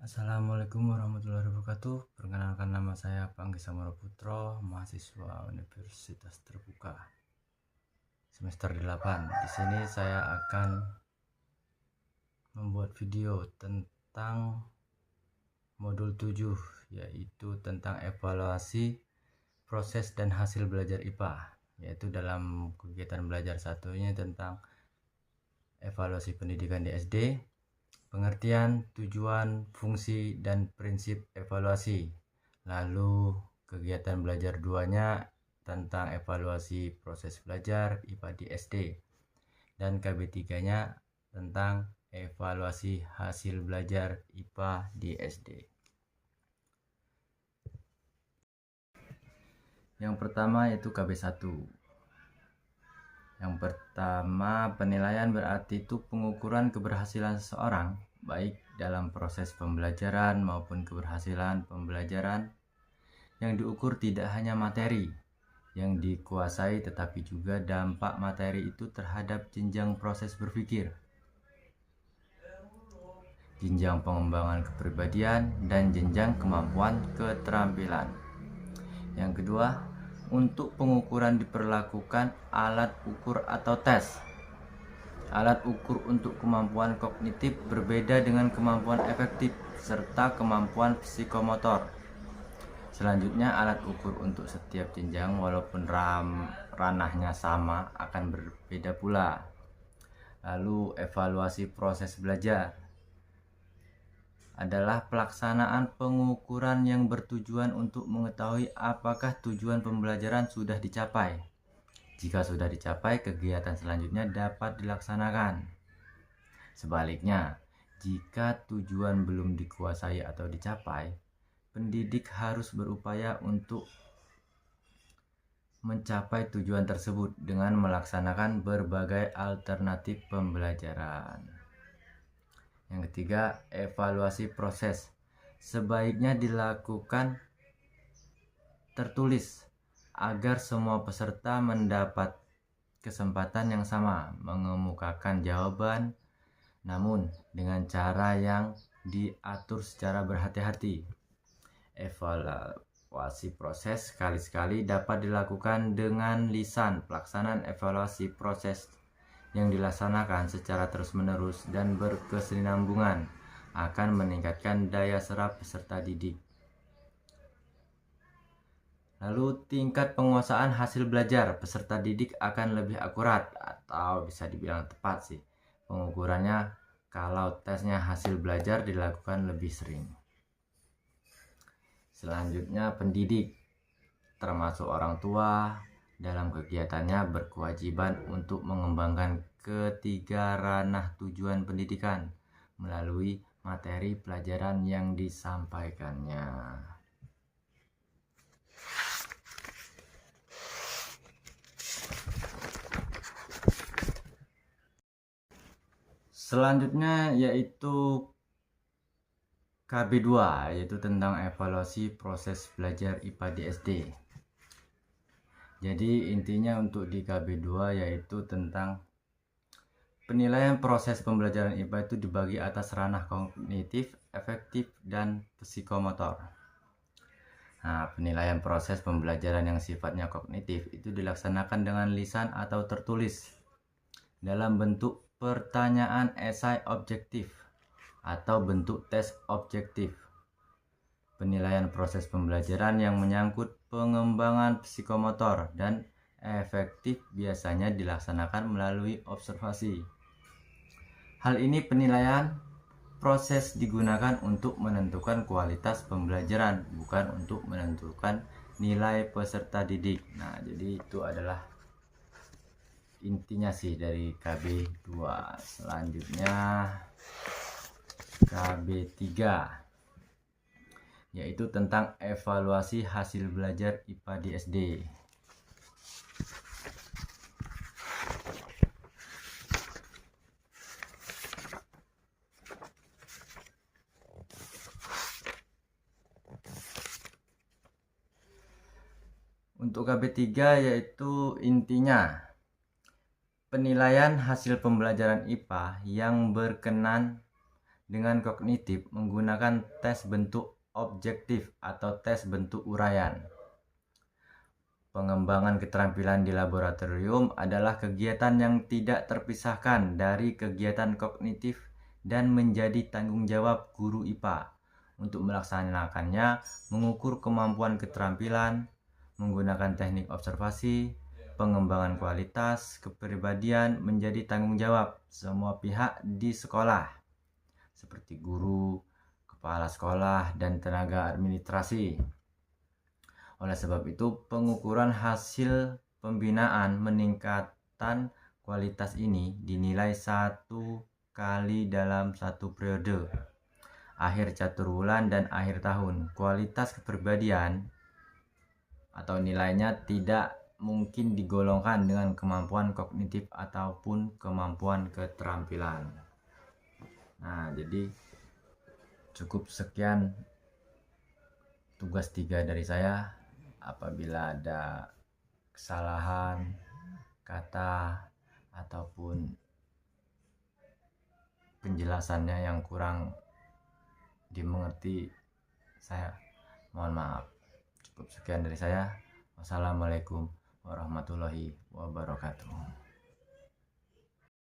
Assalamualaikum warahmatullahi wabarakatuh. Perkenalkan, nama saya Panggi Samara Putro, mahasiswa Universitas Terbuka semester 8. Di sini saya akan membuat video tentang modul 7, yaitu tentang evaluasi proses dan hasil belajar IPA, yaitu dalam kegiatan belajar satunya tentang evaluasi pendidikan di SD, pengertian, tujuan, fungsi, dan prinsip evaluasi. Lalu kegiatan belajar 2-nya tentang evaluasi proses belajar IPA di SD. Dan KB 3-nya tentang evaluasi hasil belajar IPA di SD. Yang pertama yaitu KB 1. Yang pertama, penilaian berarti itu pengukuran keberhasilan seseorang, baik dalam proses pembelajaran maupun keberhasilan pembelajaran. Yang diukur tidak hanya materi yang dikuasai, tetapi juga dampak materi itu terhadap jenjang proses berpikir, jenjang pengembangan kepribadian, dan jenjang kemampuan keterampilan. Yang kedua, untuk pengukuran diperlakukan alat ukur atau tes. Alat ukur untuk kemampuan kognitif berbeda dengan kemampuan efektif serta kemampuan psikomotor. Selanjutnya, alat ukur untuk setiap jenjang walaupun ranahnya sama akan berbeda pula. Lalu evaluasi proses belajar adalah pelaksanaan pengukuran yang bertujuan untuk mengetahui apakah tujuan pembelajaran sudah dicapai. Jika sudah dicapai, kegiatan selanjutnya dapat dilaksanakan. Sebaliknya, jika tujuan belum dikuasai atau dicapai, pendidik harus berupaya untuk mencapai tujuan tersebut dengan melaksanakan berbagai alternatif pembelajaran. Yang ketiga, evaluasi proses sebaiknya dilakukan tertulis agar semua peserta mendapat kesempatan yang sama mengemukakan jawaban, namun dengan cara yang diatur secara berhati-hati. Evaluasi proses sekali-sekali dapat dilakukan dengan lisan. Pelaksanaan evaluasi proses yang dilaksanakan secara terus-menerus dan berkesinambungan akan meningkatkan daya serap peserta didik. Lalu tingkat penguasaan hasil belajar peserta didik akan lebih akurat atau bisa dibilang tepat sih pengukurannya kalau tesnya hasil belajar dilakukan lebih sering. Selanjutnya, pendidik termasuk orang tua dalam kegiatannya berkewajiban untuk mengembangkan ketiga ranah tujuan pendidikan melalui materi pelajaran yang disampaikannya. Selanjutnya yaitu KB 2, yaitu tentang evaluasi proses belajar IPA di SD. Jadi intinya untuk di KB 2 yaitu tentang penilaian proses pembelajaran IPA itu dibagi atas ranah kognitif, efektif, dan psikomotor. Nah, penilaian proses pembelajaran yang sifatnya kognitif itu dilaksanakan dengan lisan atau tertulis dalam bentuk pertanyaan esai objektif atau bentuk tes objektif. Penilaian proses pembelajaran yang menyangkut pengembangan psikomotor dan efektif biasanya dilaksanakan melalui observasi. Hal ini penilaian proses digunakan untuk menentukan kualitas pembelajaran, bukan untuk menentukan nilai peserta didik. Nah, jadi itu adalah intinya sih dari KB 2. Selanjutnya KB 3, yaitu tentang evaluasi hasil belajar IPA di SD. Untuk KB 3 yaitu intinya penilaian hasil pembelajaran IPA yang berkenan dengan kognitif menggunakan tes bentuk objektif atau tes bentuk uraian. Pengembangan keterampilan di laboratorium adalah kegiatan yang tidak terpisahkan dari kegiatan kognitif dan menjadi tanggung jawab guru IPA untuk melaksanakannya, mengukur kemampuan keterampilan, menggunakan teknik observasi, pengembangan kualitas kepribadian menjadi tanggung jawab semua pihak di sekolah, seperti guru, kepala sekolah, dan tenaga administrasi. Oleh sebab itu, pengukuran hasil pembinaan meningkatan kualitas ini dinilai 1 kali dalam 1 periode, akhir caturwulan dan akhir tahun. Kualitas kepribadian atau nilainya tidak mungkin digolongkan dengan kemampuan kognitif ataupun kemampuan keterampilan. Nah, jadi cukup sekian tugas 3 dari saya. Apabila ada kesalahan kata ataupun penjelasannya yang kurang dimengerti, saya mohon maaf. Cukup sekian dari saya. Wassalamualaikum warahmatullahi wabarakatuh.